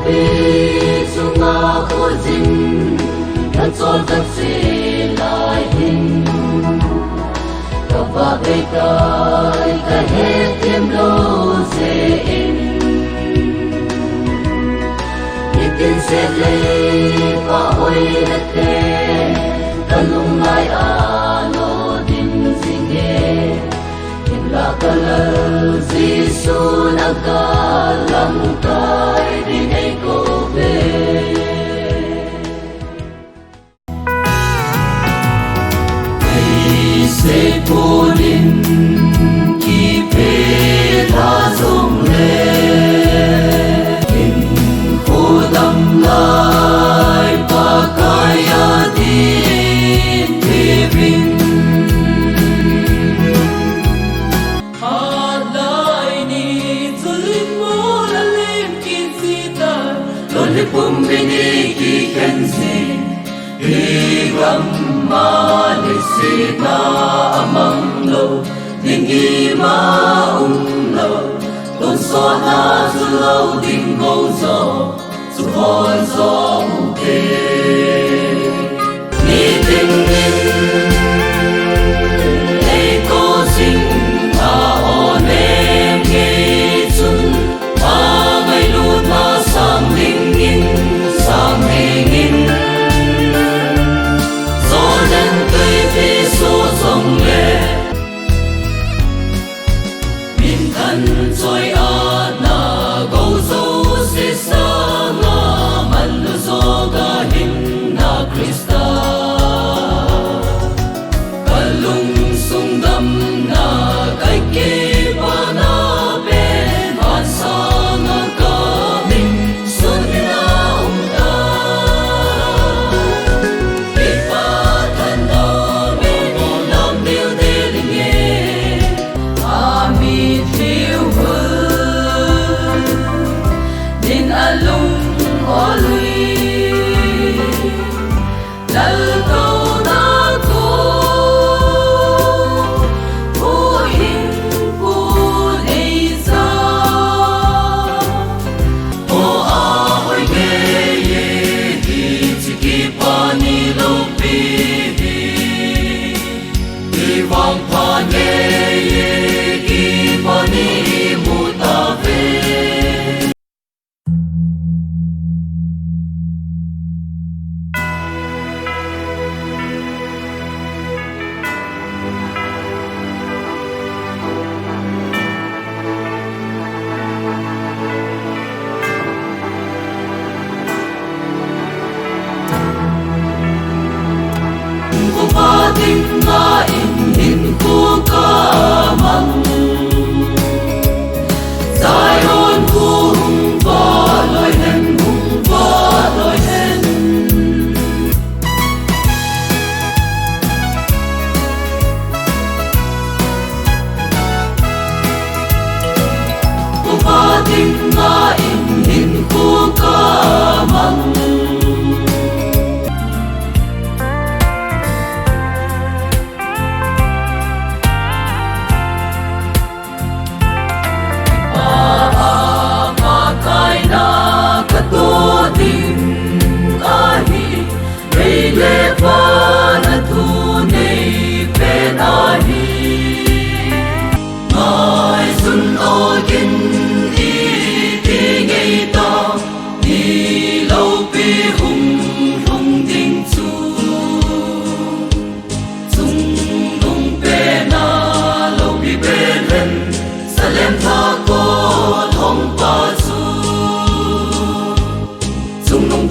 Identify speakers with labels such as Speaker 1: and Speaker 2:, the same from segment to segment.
Speaker 1: pi sunga khojin ka chol ka se lai hin ka va be kai ka he tim lo se in itin se le pa hoi na te ka lung mai a lo din singe la kala Giêsu na ka lam kai di nei ko be ai se polin ki pe tha song le in khodam lai pa kaya di te vin Pumbini ki kenzi igam malisina amang lo ningi maumlo don so na zulo dingo zo zuhon zo ke ni ding nin ei ko sing ta onem nge sun ma mai lu na sam ding sang hình gió đến tươi phi số sông lệ min thân trôi át na câu dấu sẽ sang man lu gió ga hin na Krista kalung sung dam na kai ke pa na ben man sang ka min sun na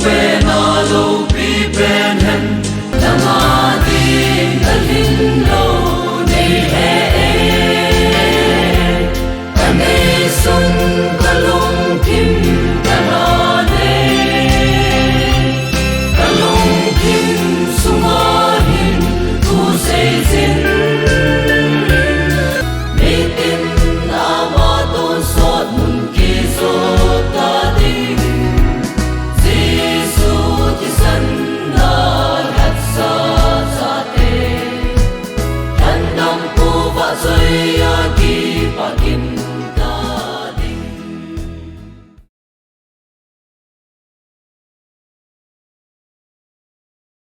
Speaker 1: Pe na lo pi pe